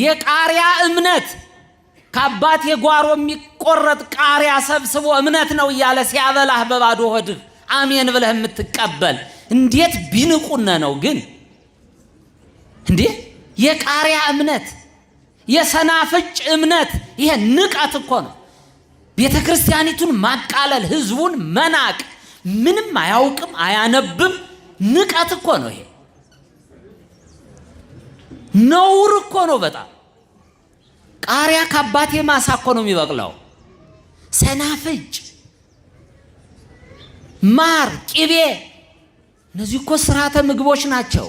የቃሪያ እምነት ከአባት የጓሮ የሚቆረጥ ቃሪያ ሰብስቦ እምነት ነው እያለ ሲያበላህ በባዶ ሆድህ አሜን ብለህ የምትቀበል እንዴት ቢንቁነ ነው ግን እንዴ! የቃሪያ እምነት የሰናፍጭ እምነት ይሄ ንቀት እኮ ነው። ቤተ ክርስቲያኒቱን ማቃለል፣ ህዝቡን መናቅ፣ ምንም አያውቅም አያነብም ንቀት እኮ ነው። ይሄ ነውር እኮ ነው በጣም። ቃሪያ ከአባቴ ማሳ እኮ ነው የሚበቅለው። ሰናፍጭ፣ ማር፣ ቅቤ እነዚህ እኮ ስርዓተ ምግቦች ናቸው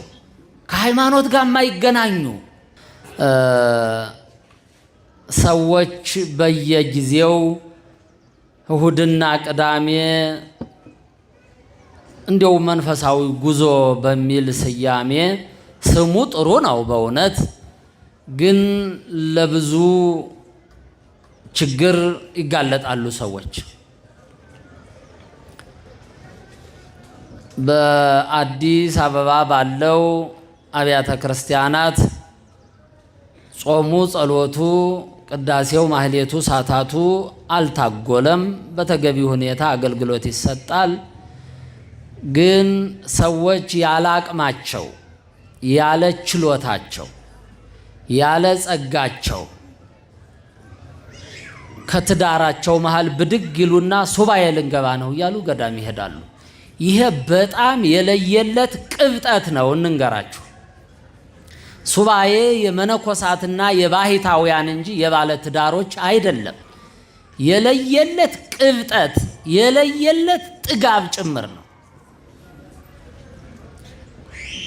ከሃይማኖት ጋር የማይገናኙ። ሰዎች በየጊዜው እሁድና ቅዳሜ እንደው መንፈሳዊ ጉዞ በሚል ስያሜ ስሙ ጥሩ ነው በእውነት ግን ለብዙ ችግር ይጋለጣሉ ሰዎች። በአዲስ አበባ ባለው አብያተ ክርስቲያናት ጾሙ፣ ጸሎቱ፣ ቅዳሴው፣ ማህሌቱ፣ ሳታቱ አልታጎለም። በተገቢ ሁኔታ አገልግሎት ይሰጣል። ግን ሰዎች ያለ አቅማቸው፣ ያለ ችሎታቸው፣ ያለ ጸጋቸው ከትዳራቸው መሃል ብድግ ይሉና ሱባኤ ልንገባ ነው እያሉ ገዳም ይሄዳሉ። ይሄ በጣም የለየለት ቅብጠት ነው። እንንገራችሁ፣ ሱባኤ የመነኮሳትና የባህታውያን እንጂ የባለ ትዳሮች አይደለም። የለየለት ቅብጠት፣ የለየለት ጥጋብ ጭምር ነው።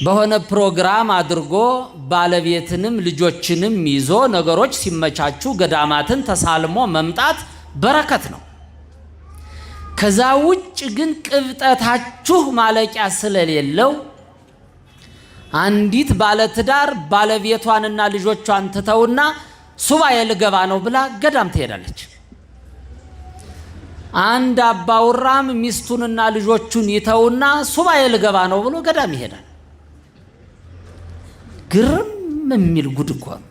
በሆነ ፕሮግራም አድርጎ ባለቤትንም ልጆችንም ይዞ ነገሮች ሲመቻቹ ገዳማትን ተሳልሞ መምጣት በረከት ነው። ከዛ ውጭ ግን ቅብጠታችሁ ማለቂያ ስለሌለው አንዲት ባለትዳር ባለቤቷንና ልጆቿን ትተውና ሱባኤ ልገባ ነው ብላ ገዳም ትሄዳለች። አንድ አባውራም ሚስቱንና ልጆቹን ይተውና ሱባኤ ልገባ ነው ብሎ ገዳም ይሄዳል። ግርም የሚል ጉድ እኮ ነው።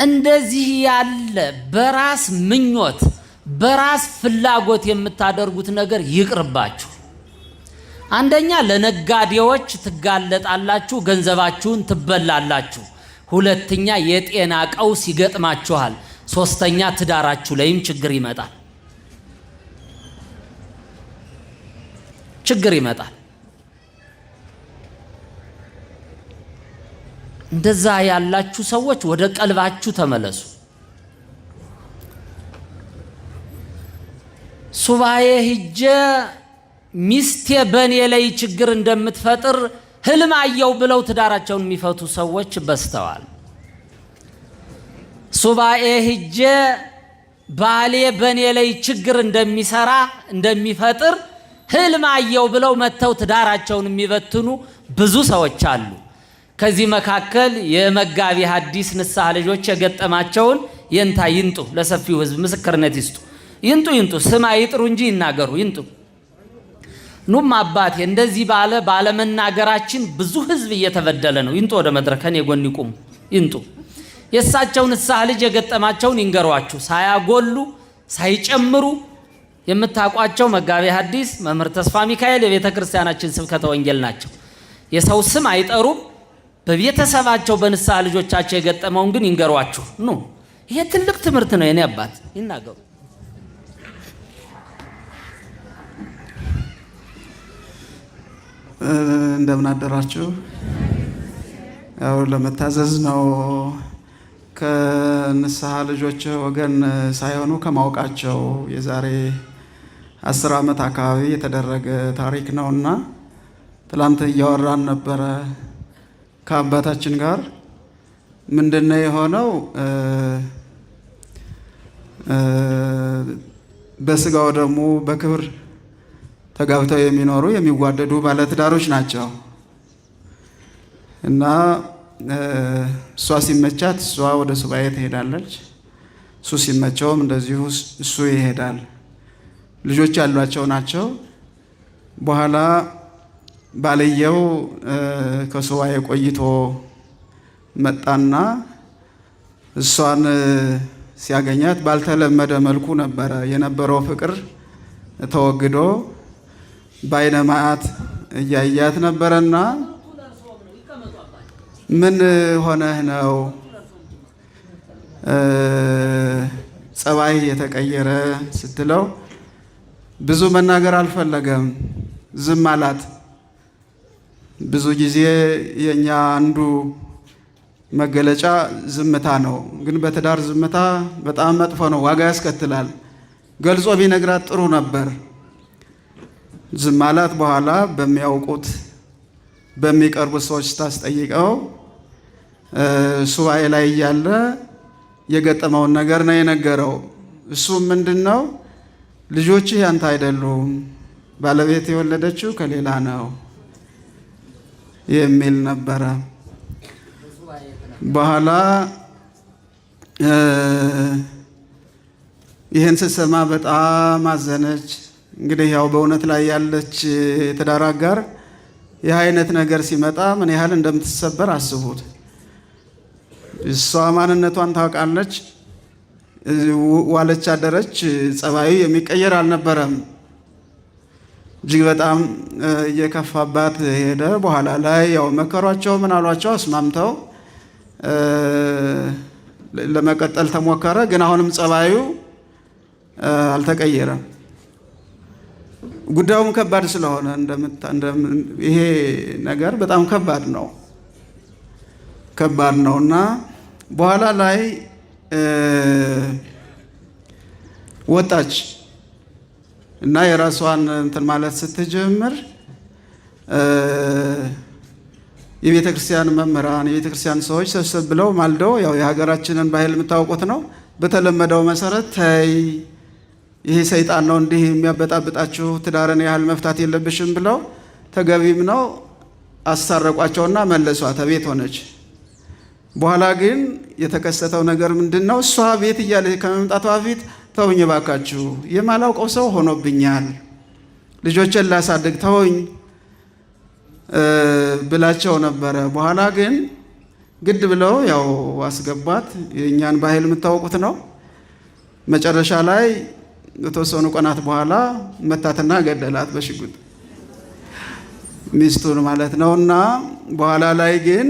እንደዚህ ያለ በራስ ምኞት በራስ ፍላጎት የምታደርጉት ነገር ይቅርባችሁ። አንደኛ ለነጋዴዎች ትጋለጣላችሁ፣ ገንዘባችሁን ትበላላችሁ። ሁለተኛ የጤና ቀውስ ይገጥማችኋል። ሶስተኛ ትዳራችሁ ላይም ችግር ይመጣል። ችግር ይመጣል። እንደዛ ያላችሁ ሰዎች ወደ ቀልባችሁ ተመለሱ። ሱባኤ ሂጄ ሚስቴ በኔ ላይ ችግር እንደምትፈጥር ህልም አየው ብለው ትዳራቸውን የሚፈቱ ሰዎች በስተዋል። ሱባኤ ሂጄ ባሌ በኔ ላይ ችግር እንደሚሰራ እንደሚፈጥር ህልም አየው ብለው መተው ትዳራቸውን የሚበትኑ ብዙ ሰዎች አሉ። ከዚህ መካከል የመጋቢ ሐዲስ ንስሐ ልጆች የገጠማቸውን የንታ ይንጡ፣ ለሰፊው ህዝብ ምስክርነት ይስጡ። ይንጡ ስም አይጥሩ እንጂ ይናገሩ። ይንጡ ኑም አባቴ እንደዚህ ባለመናገራችን ብዙ ህዝብ እየተበደለ ነው። ይንጡ ወደ መድረክ ከኔ ጎን ይቁሙ። ይንጡ የእሳቸው ንስሐ ልጅ የገጠማቸውን ይንገሯችሁ፣ ሳያጎሉ ሳይጨምሩ። የምታውቋቸው መጋቢ ሐዲስ መምህር ተስፋ ሚካኤል የቤተ ክርስቲያናችን ስብከተ ወንጌል ናቸው። የሰው ስም አይጠሩም። በቤተሰባቸው በንስሐ ልጆቻቸው የገጠመውን ግን ይንገሯችሁ። ኑ ይሄ ትልቅ ትምህርት ነው። የኔ አባት ይናገሩ። እንደምን አደራችሁ? ያው ለመታዘዝ ነው። ከንስሐ ልጆች ወገን ሳይሆኑ ከማውቃቸው የዛሬ 10 ዓመት አካባቢ የተደረገ ታሪክ ነውና ትላንት እያወራን ነበረ ከአባታችን ጋር። ምንድነው የሆነው? በስጋው ደግሞ በክብር ተጋብተው የሚኖሩ የሚዋደዱ ባለትዳሮች ናቸው እና እሷ ሲመቻት እሷ ወደ ሱባኤ ትሄዳለች፣ እሱ ሲመቸውም እንደዚሁ እሱ ይሄዳል። ልጆች ያሏቸው ናቸው። በኋላ ባልየው ከሱባኤ ቆይቶ መጣና እሷን ሲያገኛት ባልተለመደ መልኩ ነበረ የነበረው ፍቅር ተወግዶ በዓይነ መዓት እያያት ነበረና ምን ሆነህ ነው ጸባይ የተቀየረ ስትለው ብዙ መናገር አልፈለገም፣ ዝም አላት። ብዙ ጊዜ የኛ አንዱ መገለጫ ዝምታ ነው። ግን በትዳር ዝምታ በጣም መጥፎ ነው፣ ዋጋ ያስከትላል። ገልጾ ቢነግራት ጥሩ ነበር። ዝም አላት። በኋላ በሚያውቁት በሚቀርቡት ሰዎች ታስጠይቀው ሱባኤ ላይ እያለ የገጠመውን ነገር ነው የነገረው። እሱም ምንድነው ልጆችህ ያንተ አይደሉም፣ ባለቤት የወለደችው ከሌላ ነው የሚል ነበረ። በኋላ ይህን ስትሰማ በጣም አዘነች። እንግዲህ ያው በእውነት ላይ ያለች የትዳር አጋር ይህ አይነት ነገር ሲመጣ ምን ያህል እንደምትሰበር አስቡት። እሷ ማንነቷን ታውቃለች። ዋለች አደረች፣ ጸባዩ የሚቀየር አልነበረም። እጅግ በጣም እየከፋባት ሄደ። በኋላ ላይ ያው መከሯቸው፣ ምን አሏቸው፣ አስማምተው ለመቀጠል ተሞከረ። ግን አሁንም ጸባዩ አልተቀየረም። ጉዳዩም ከባድ ስለሆነ ይሄ ነገር በጣም ከባድ ነውና በኋላ ላይ ወጣች እና የራሷን እንትን ማለት ስትጀምር የቤተ ክርስቲያን መምህራን የቤተ ክርስቲያን ሰዎች ሰብሰብ ብለው ማልደው ያው የሀገራችንን ባህል የምታውቁት ነው። በተለመደው መሰረት ተይ ይሄ ሰይጣን ነው እንዲህ የሚያበጣብጣችሁ፣ ትዳርን ያህል መፍታት የለብሽም ብለው ተገቢም ነው አሳረቋቸውና መለሷት። ቤት ሆነች። በኋላ ግን የተከሰተው ነገር ምንድነው? እሷ ቤት እያለች ከመምጣቷ በፊት ተውኝ ባካችሁ፣ የማላውቀው ሰው ሆኖብኛል፣ ልጆችን ላሳድግ ተውኝ ብላቸው ነበረ። በኋላ ግን ግድ ብለው ያው አስገቧት። የእኛን ባህል የምታውቁት ነው። መጨረሻ ላይ የተወሰኑ ቀናት በኋላ መታትና ገደላት በሽጉጥ ሚስቱን ማለት ነው። እና በኋላ ላይ ግን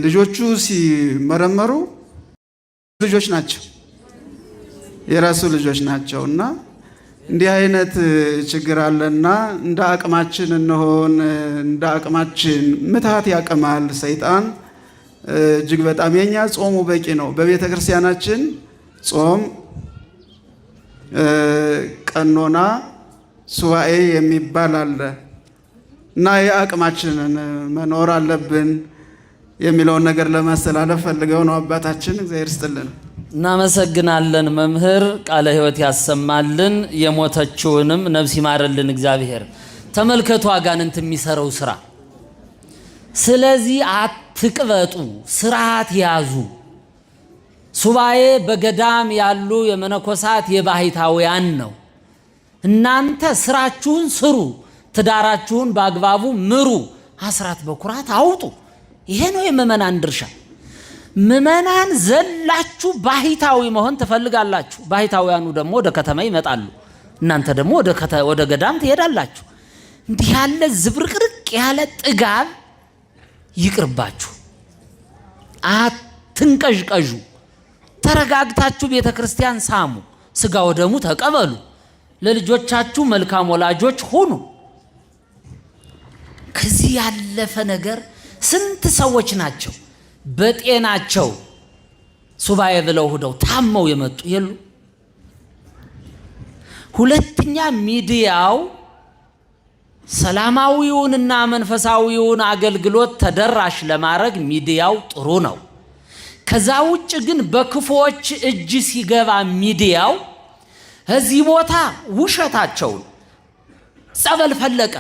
ልጆቹ ሲመረመሩ ልጆች ናቸው፣ የራሱ ልጆች ናቸው። እና እንዲህ አይነት ችግር አለና እንደ አቅማችን እንሆን። እንደ አቅማችን ምትሃት ያቅማል ሰይጣን እጅግ በጣም። የኛ ጾሙ በቂ ነው። በቤተ ክርስቲያናችን ጾም፣ ቀኖና፣ ሱባኤ የሚባል አለ እና የአቅማችንን መኖር አለብን የሚለውን ነገር ለማስተላለፍ ፈልገው ነው አባታችን። እግዚአብሔር ይስጥልን። እናመሰግናለን መምህር። ቃለ ሕይወት ያሰማልን፣ የሞተችውንም ነፍስ ይማርልን እግዚአብሔር። ተመልከቱ አጋንንት የሚሰራው ስራ። ስለዚህ አትቅበጡ፣ ስርዓት ያዙ። ሱባኤ በገዳም ያሉ የመነኮሳት የባሕታውያን ነው። እናንተ ስራችሁን ስሩ፣ ትዳራችሁን በአግባቡ ምሩ፣ አስራት በኩራት አውጡ። ይሄ ነው የምእመናን ድርሻ። ምእመናን ዘላችሁ ባሕታዊ መሆን ትፈልጋላችሁ። ባሕታውያኑ ደግሞ ወደ ከተማ ይመጣሉ፣ እናንተ ደግሞ ወደ ገዳም ትሄዳላችሁ። እንዲህ ያለ ዝብርቅርቅ ያለ ጥጋብ ይቅርባችሁ። አትንቀዥቀዡ። ተረጋግታችሁ ቤተ ክርስቲያን ሳሙ፣ ስጋ ወደሙ ተቀበሉ፣ ለልጆቻችሁ መልካም ወላጆች ሁኑ። ከዚህ ያለፈ ነገር ስንት ሰዎች ናቸው በጤናቸው ሱባኤ ብለው ሄደው ታመው የመጡ የሉ። ሁለተኛ ሚዲያው ሰላማዊውንና መንፈሳዊውን አገልግሎት ተደራሽ ለማድረግ ሚዲያው ጥሩ ነው። ከዛ ውጭ ግን በክፉዎች እጅ ሲገባ ሚዲያው እዚህ ቦታ ውሸታቸውን ጸበል ፈለቀ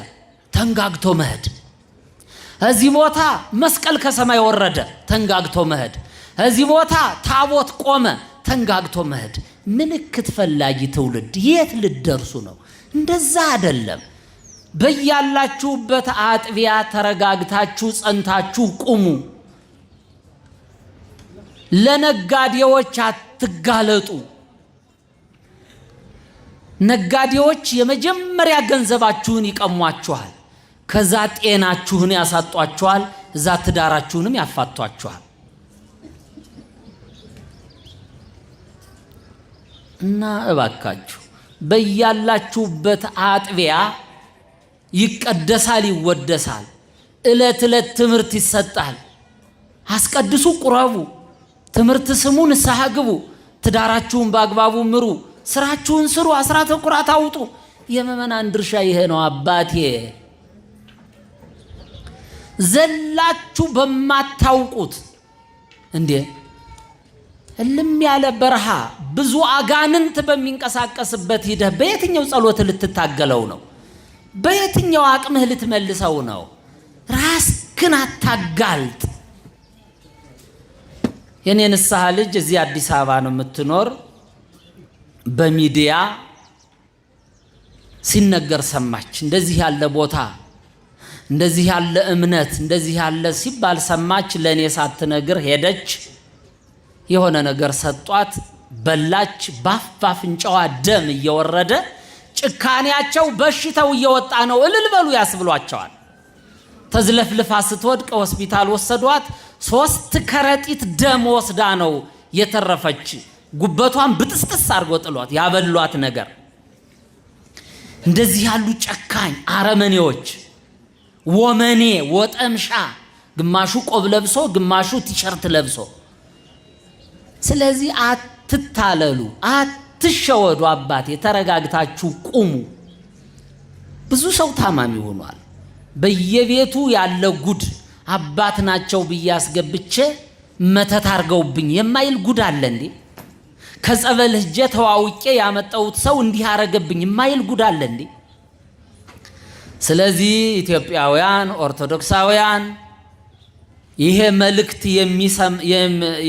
ተንጋግቶ መሄድ፣ እዚህ ቦታ መስቀል ከሰማይ ወረደ ተንጋግቶ መሄድ፣ እዚህ ቦታ ታቦት ቆመ ተንጋግቶ መሄድ። ምልክት ፈላጊ ትውልድ የት ልደርሱ ነው? እንደዛ አይደለም። በያላችሁበት አጥቢያ ተረጋግታችሁ ጸንታችሁ ቁሙ። ለነጋዴዎች አትጋለጡ። ነጋዴዎች የመጀመሪያ ገንዘባችሁን ይቀሟችኋል፣ ከዛ ጤናችሁን ያሳጧችኋል፣ እዛ ትዳራችሁንም ያፋቷችኋል። እና እባካችሁ በያላችሁበት አጥቢያ ይቀደሳል፣ ይወደሳል። ዕለት ዕለት ትምህርት ይሰጣል። አስቀድሱ፣ ቁረቡ፣ ትምህርት ስሙ፣ ንስሐ ግቡ፣ ትዳራችሁን በአግባቡ ምሩ፣ ስራችሁን ስሩ፣ አስራተ ኩራት አውጡ። የምእመናን ድርሻ ይሄ ነው። አባቴ ዘላችሁ በማታውቁት እንዴ እልም ያለ በረሃ ብዙ አጋንንት በሚንቀሳቀስበት ሂደህ በየትኛው ጸሎት ልትታገለው ነው? በየትኛው አቅምህ ልትመልሰው ነው? ራስህን አታጋልጥ። የኔ ንስሐ ልጅ እዚህ አዲስ አበባ ነው የምትኖር። በሚዲያ ሲነገር ሰማች። እንደዚህ ያለ ቦታ፣ እንደዚህ ያለ እምነት፣ እንደዚህ ያለ ሲባል ሰማች። ለእኔ ሳትነግር ሄደች። የሆነ ነገር ሰጧት፣ በላች። ባፍ አፍንጫዋ ደም እየወረደ ጭካኔያቸው በሽታው እየወጣ ነው። እልል በሉ ያስብሏቸዋል። ተዝለፍልፋ ስትወድቅ ሆስፒታል ወሰዷት። 3 ከረጢት ደም ወስዳ ነው የተረፈች። ጉበቷን ብጥስጥስ አድርጎ ጥሏት ያበሏት ነገር። እንደዚህ ያሉ ጨካኝ አረመኔዎች፣ ወመኔ ወጠምሻ፣ ግማሹ ቆብ ለብሶ ግማሹ ቲሸርት ለብሶ። ስለዚህ አትታለሉ፣ አትሸወዱ። አባቴ ተረጋግታችሁ ቁሙ። ብዙ ሰው ታማሚ ሆኗል። በየቤቱ ያለ ጉድ አባት ናቸው ብዬ አስገብቼ መተት አርገውብኝ የማይል ጉድ አለ እንዴ? ከጸበል ሄጄ ተዋውቄ ያመጣሁት ሰው እንዲህ አረገብኝ የማይል ጉድ አለ እንዴ? ስለዚህ ኢትዮጵያውያን ኦርቶዶክሳውያን ይሄ መልእክት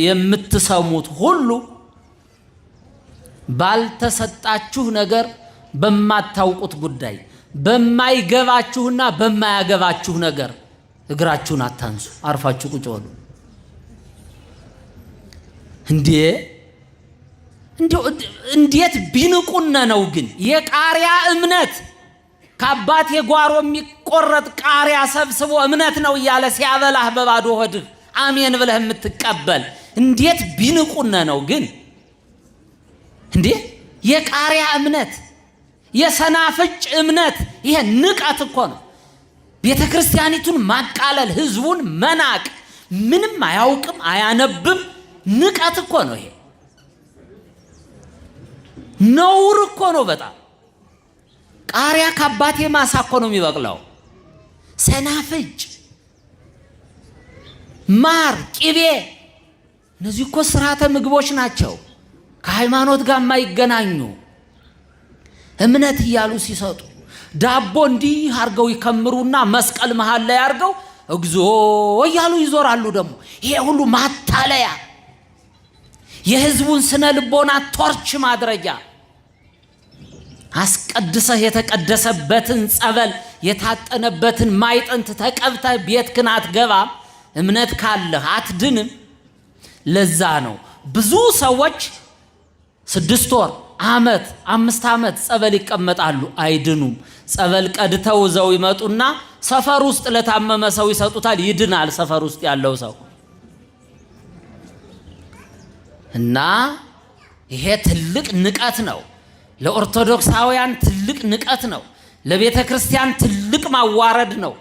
የምትሰሙት ሁሉ ባልተሰጣችሁ ነገር፣ በማታውቁት ጉዳይ፣ በማይገባችሁና በማያገባችሁ ነገር እግራችሁን አታንሱ። አርፋችሁ ቁጭ በሉ። እንዴት ቢንቁነ ነው ግን የቃሪያ እምነት ከአባቴ ጓሮ የሚቆረጥ ቃሪያ ሰብስቦ እምነት ነው እያለ ሲያበላህ በባዶ ሆድህ አሜን ብለህ የምትቀበል እንዴት ቢንቁነ ነው ግን? የቃሪያ እምነት፣ የሰናፍጭ እምነት፣ ይሄ ንቀት እኮ ነው። ቤተ ክርስቲያኒቱን ማቃለል፣ ህዝቡን መናቅ፣ ምንም አያውቅም አያነብም፣ ንቀት እኮ ነው። ይሄ ነውር እኮ ነው በጣም። ቃሪያ ከአባቴ ማሳ እኮ ነው የሚበቅለው። ሰናፍጭ፣ ማር፣ ቂቤ፣ እነዚህ እኮ ስርዓተ ምግቦች ናቸው፣ ከሃይማኖት ጋር የማይገናኙ እምነት እያሉ ሲሰጡ። ዳቦ እንዲህ አርገው ይከምሩና መስቀል መሃል ላይ አርገው እግዚኦ እያሉ ይዞራሉ። ደግሞ ይሄ ሁሉ ማታለያ፣ የህዝቡን ስነ ልቦና ቶርች ማድረጊያ። አስቀድሰህ የተቀደሰበትን ጸበል የታጠነበትን ማይጠንት ተቀብተህ ቤትህን አትገባም። እምነት ካለህ አትድንም። ለዛ ነው ብዙ ሰዎች 6 ወር፣ ዓመት፣ 5 ዓመት ጸበል ይቀመጣሉ፣ አይድኑም። ጸበል ቀድተው ዘው ይመጡና ሰፈር ውስጥ ለታመመ ሰው ይሰጡታል፣ ይድናል ሰፈር ውስጥ ያለው ሰው። እና ይሄ ትልቅ ንቀት ነው። ለኦርቶዶክሳውያን ትልቅ ንቀት ነው። ለቤተ ክርስቲያን ትልቅ ማዋረድ ነው።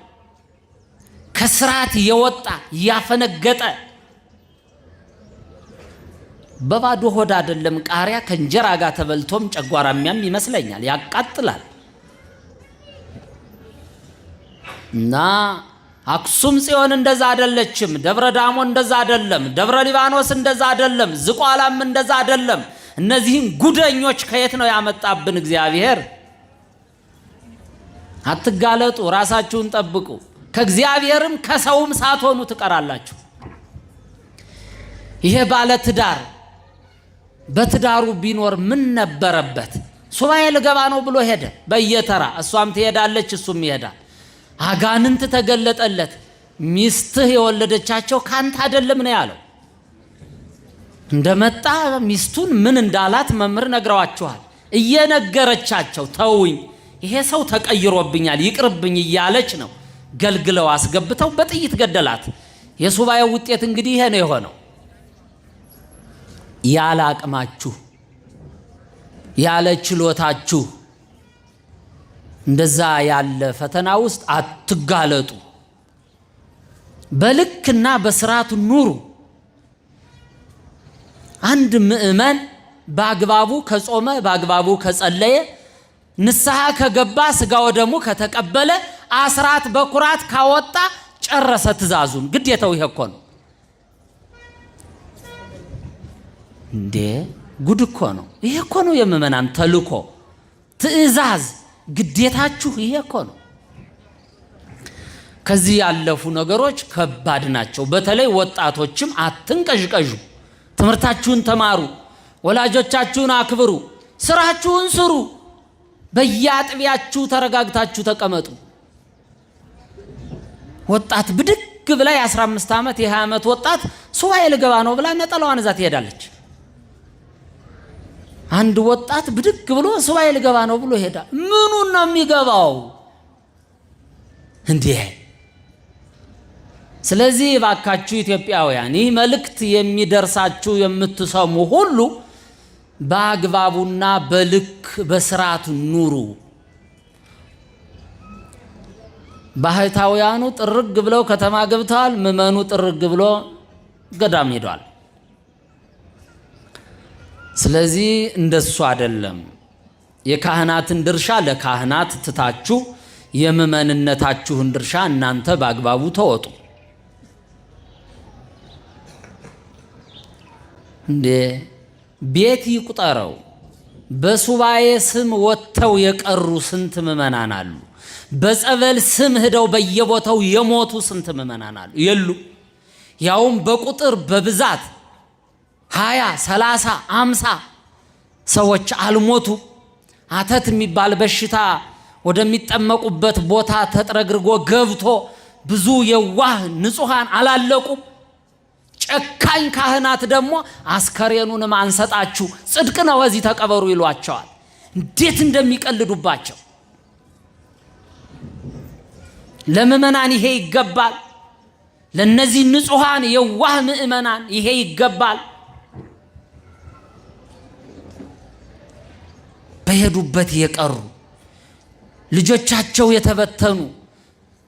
ከስርዓት የወጣ ያፈነገጠ። በባዶ ሆድ አይደለም ቃሪያ ከእንጀራ ጋር ተበልቶም ጨጓራሚያም ይመስለኛል፣ ያቃጥላል። እና አክሱም ጽዮን እንደዛ አይደለችም፣ ደብረ ዳሞ እንደዛ አይደለም፣ ደብረ ሊባኖስ እንደዛ አይደለም፣ ዝቋላም እንደዛ አይደለም። እነዚህን ጉደኞች ከየት ነው ያመጣብን እግዚአብሔር? አትጋለጡ፣ ራሳችሁን ጠብቁ። ከእግዚአብሔርም ከሰውም ሳትሆኑ ትቀራላችሁ። ይሄ ባለ ትዳር በትዳሩ ቢኖር ምን ነበረበት? ሱባኤ ልገባ ነው ብሎ ሄደ በየተራ። እሷም ትሄዳለች፣ እሱም ይሄዳል። አጋንንት ተገለጠለት። ሚስትህ የወለደቻቸው ካንተ አይደለም ነው ያለው። እንደመጣ ሚስቱን ምን እንዳላት መምህር ነግረዋችኋል። እየነገረቻቸው ተውኝ፣ ይሄ ሰው ተቀይሮብኛል ይቅርብኝ እያለች ነው ገልግለው አስገብተው በጥይት ገደላት። የሱባኤው ውጤት እንግዲህ ይሄ ነው የሆነው። ያለ አቅማችሁ ያለ ችሎታችሁ እንደዛ ያለ ፈተና ውስጥ አትጋለጡ። በልክና በስርዓቱ ኑሩ። አንድ ምእመን በአግባቡ ከጾመ በአግባቡ ከጸለየ ንስሐ ከገባ ስጋ ወደሙ ከተቀበለ አስራት በኩራት ካወጣ ጨረሰ ትእዛዙን። ግዴታው ይሄ እኮ ነው እንዴ! ጉድ እኮ ነው። ይሄ እኮ ነው የምእመናን ተልኮ፣ ትእዛዝ፣ ግዴታችሁ ይሄ እኮ ነው። ከዚህ ያለፉ ነገሮች ከባድ ናቸው። በተለይ ወጣቶችም አትንቀዥቀዡ። ትምህርታችሁን ተማሩ፣ ወላጆቻችሁን አክብሩ፣ ስራችሁን ስሩ። በየአጥቢያችሁ ተረጋግታችሁ ተቀመጡ። ወጣት ብድግ ብላ የ15 ዓመት የ20 ዓመት ወጣት ሱባኤ ልገባ ነው ብላ ነጠላዋን እዛ ትሄዳለች። አንድ ወጣት ብድግ ብሎ ሱባኤ ልገባ ነው ብሎ ሄዳ ምኑን ነው የሚገባው እንዴ? ስለዚህ ባካችሁ ኢትዮጵያውያን ይህ መልእክት የሚደርሳችሁ የምትሰሙ ሁሉ በአግባቡና በልክ በስርዓት ኑሩ። ባህታውያኑ ጥርግ ብለው ከተማ ገብተዋል። ምእመኑ ጥርግ ብሎ ገዳም ሄዷል። ስለዚህ እንደሱ አይደለም። የካህናትን ድርሻ ለካህናት ትታችሁ የምእመንነታችሁን ድርሻ እናንተ በአግባቡ ተወጡ። እንዴ ቤት ይቁጠረው። በሱባኤ ስም ወጥተው የቀሩ ስንት ምእመናን አሉ። በጸበል ስም ሄደው በየቦታው የሞቱ ስንት ምእመናን አሉ። የሉ ያውም በቁጥር በብዛት 20 30 50 ሰዎች አልሞቱ። አተት የሚባል በሽታ ወደሚጠመቁበት ቦታ ተጥረግርጎ ገብቶ ብዙ የዋህ ንጹሃን አላለቁም። ጨካኝ ካህናት ደግሞ አስከሬኑንም አንሰጣችሁ ጽድቅ ነው እዚህ ተቀበሩ ይሏቸዋል። እንዴት እንደሚቀልዱባቸው! ለምእመናን ይሄ ይገባል። ለነዚህ ንጹሃን የዋህ ምእመናን ይሄ ይገባል። በሄዱበት የቀሩ ልጆቻቸው የተበተኑ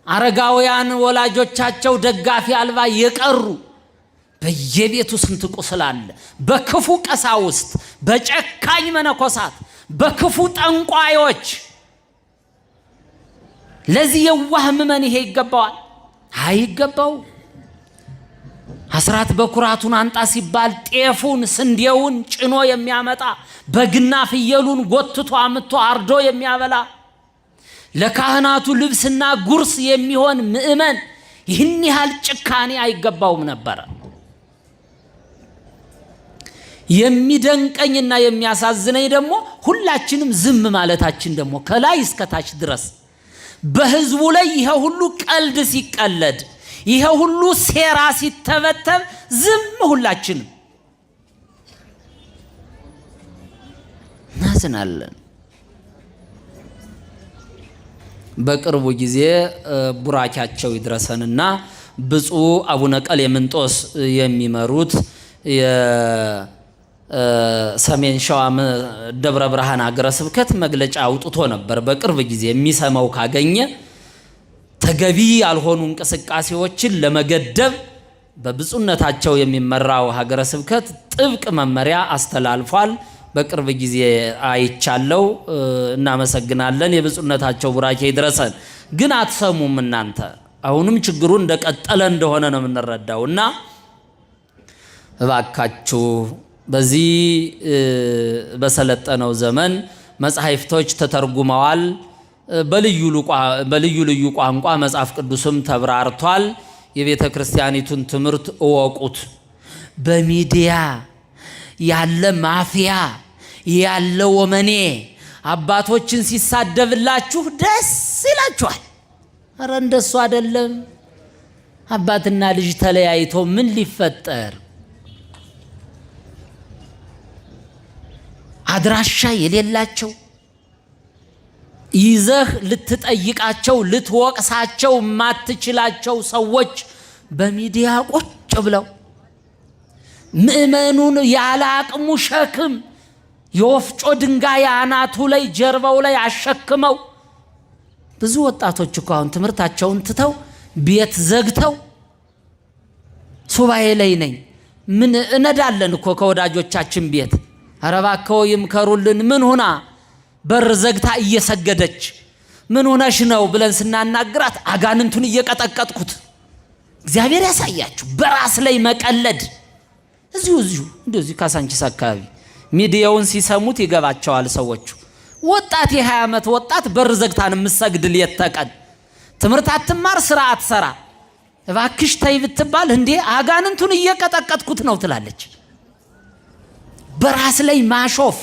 አረጋውያን ወላጆቻቸው ደጋፊ አልባ የቀሩ በየቤቱ ስንት ቁስል አለ። በክፉ ቀሳውስት፣ በጨካኝ መነኮሳት፣ በክፉ ጠንቋዮች። ለዚህ የዋህ ምእመን ይሄ ይገባዋል? አይገባው። አስራት በኩራቱን አንጣ ሲባል ጤፉን ስንዴውን ጭኖ የሚያመጣ በግና ፍየሉን ጎትቶ አምጥቶ አርዶ የሚያበላ ለካህናቱ ልብስና ጉርስ የሚሆን ምእመን ይህን ያህል ጭካኔ አይገባውም ነበር። የሚደንቀኝና የሚያሳዝነኝ ደግሞ ሁላችንም ዝም ማለታችን ደግሞ ከላይ እስከታች ድረስ በህዝቡ ላይ ይሄ ሁሉ ቀልድ ሲቀለድ፣ ይሄ ሁሉ ሴራ ሲተበተብ ዝም ሁላችንም እናዝናለን። በቅርቡ ጊዜ ቡራኪያቸው ይድረሰንና ብፁዕ አቡነ ቀሌምንጦስ የሚመሩት የሰሜን ሸዋ ደብረ ብርሃን ሀገረ ስብከት መግለጫ አውጥቶ ነበር። በቅርብ ጊዜ የሚሰማው ካገኘ ተገቢ ያልሆኑ እንቅስቃሴዎችን ለመገደብ በብፁዕነታቸው የሚመራው ሀገረ ስብከት ጥብቅ መመሪያ አስተላልፏል። በቅርብ ጊዜ አይቻለው። እናመሰግናለን። የብፁዕነታቸው ቡራኬ ይድረሰን። ግን አትሰሙም እናንተ። አሁንም ችግሩ እንደቀጠለ እንደሆነ ነው የምንረዳው። እና እባካችሁ በዚህ በሰለጠነው ዘመን መጻሕፍቶች ተተርጉመዋል። በልዩ ልዩ ቋንቋ መጽሐፍ ቅዱስም ተብራርቷል። የቤተ ክርስቲያኒቱን ትምህርት እወቁት። በሚዲያ ያለ ማፊያ ያለ ወመኔ አባቶችን ሲሳደብላችሁ ደስ ይላችኋል። ኧረ እንደሱ አይደለም። አባትና ልጅ ተለያይቶ ምን ሊፈጠር? አድራሻ የሌላቸው ይዘህ ልትጠይቃቸው ልትወቅሳቸው ማትችላቸው ሰዎች በሚዲያ ቁጭ ብለው ምእመኑን ያለ አቅሙ ሸክም የወፍጮ ድንጋይ አናቱ ላይ ጀርባው ላይ አሸክመው ብዙ ወጣቶች እኮ አሁን ትምህርታቸውን ትተው ቤት ዘግተው ሱባኤ ላይ ነኝ ምን እነዳለን እኮ ከወዳጆቻችን ቤት አረባከው ይምከሩልን ምን ሆና በር ዘግታ እየሰገደች ምን ሆነሽ ነው ብለን ስናናግራት አጋንንቱን እየቀጠቀጥኩት እግዚአብሔር ያሳያችሁ በራስ ላይ መቀለድ እዚሁ እንደዚህ ካሳንቺስ አካባቢ ሚዲያውን ሲሰሙት ይገባቸዋል ሰዎቹ ወጣት የ20 ዓመት ወጣት በር ዘግታን መስገድል የተቀን ትምህርት አትማር ስራ አትሰራ እባክሽ ተይ ብትባል እንዴ አጋንንቱን እየቀጠቀጥኩት ነው ትላለች በራስ ላይ ማሾፍ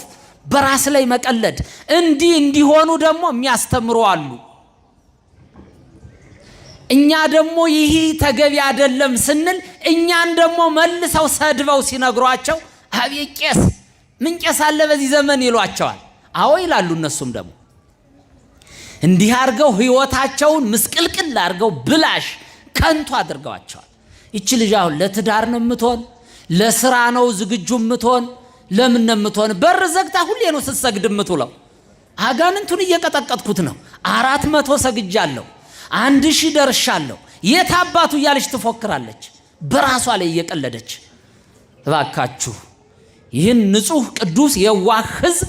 በራስ ላይ መቀለድ እንዲሆኑ ደግሞ የሚያስተምሩ አሉ እኛ ደግሞ ይሄ ተገቢ አይደለም ስንል እኛን ደግሞ መልሰው ሰድበው ሲነግሯቸው አቤት ቄስ ምን ቄስ አለ በዚህ ዘመን ይሏቸዋል አዎ ይላሉ እነሱም ደግሞ እንዲህ አርገው ህይወታቸውን ምስቅልቅል አርገው ብላሽ ከንቱ አድርገዋቸዋል እቺ ልጅ አሁን ለትዳር ነው የምትሆን ለስራ ነው ዝግጁ የምትሆን ለምን ነው የምትሆን በር ዘግታ ሁሌ ነው ስትሰግድ የምትውለው አጋንንቱን እየቀጠቀጥኩት ነው 400 ሰግጃለሁ 1000 ደርሻለሁ የት አባቱ እያለች ትፎክራለች በራሷ ላይ እየቀለደች እባካችሁ ይህን ንጹህ ቅዱስ የዋህ ሕዝብ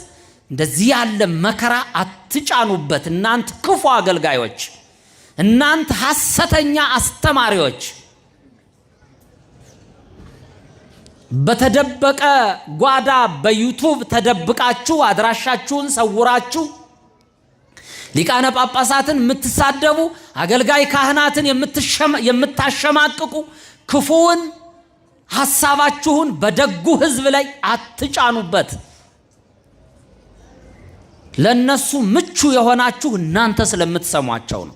እንደዚህ ያለ መከራ አትጫኑበት እናንተ ክፉ አገልጋዮች እናንተ ሐሰተኛ አስተማሪዎች በተደበቀ ጓዳ በዩቲዩብ ተደብቃችሁ አድራሻችሁን ሰውራችሁ ሊቃነ ጳጳሳትን የምትሳደቡ አገልጋይ ካህናትን የምታሸማቅቁ ክፉውን ሐሳባችሁን በደጉ ሕዝብ ላይ አትጫኑበት ለነሱ ምቹ የሆናችሁ እናንተ ስለምትሰሟቸው ነው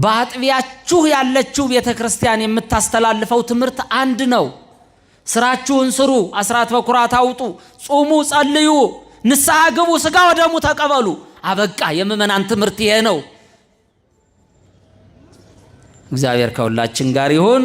ባጥቢያችሁ ያለችው ቤተክርስቲያን የምታስተላልፈው ትምህርት አንድ ነው ስራችሁን ስሩ አስራት በኩራት አውጡ ጾሙ ጸልዩ ንስሐ ግቡ ስጋ ወደሙ ተቀበሉ አበቃ የምእመናን ትምህርት ይሄ ነው እግዚአብሔር ከሁላችን ጋር ይሁን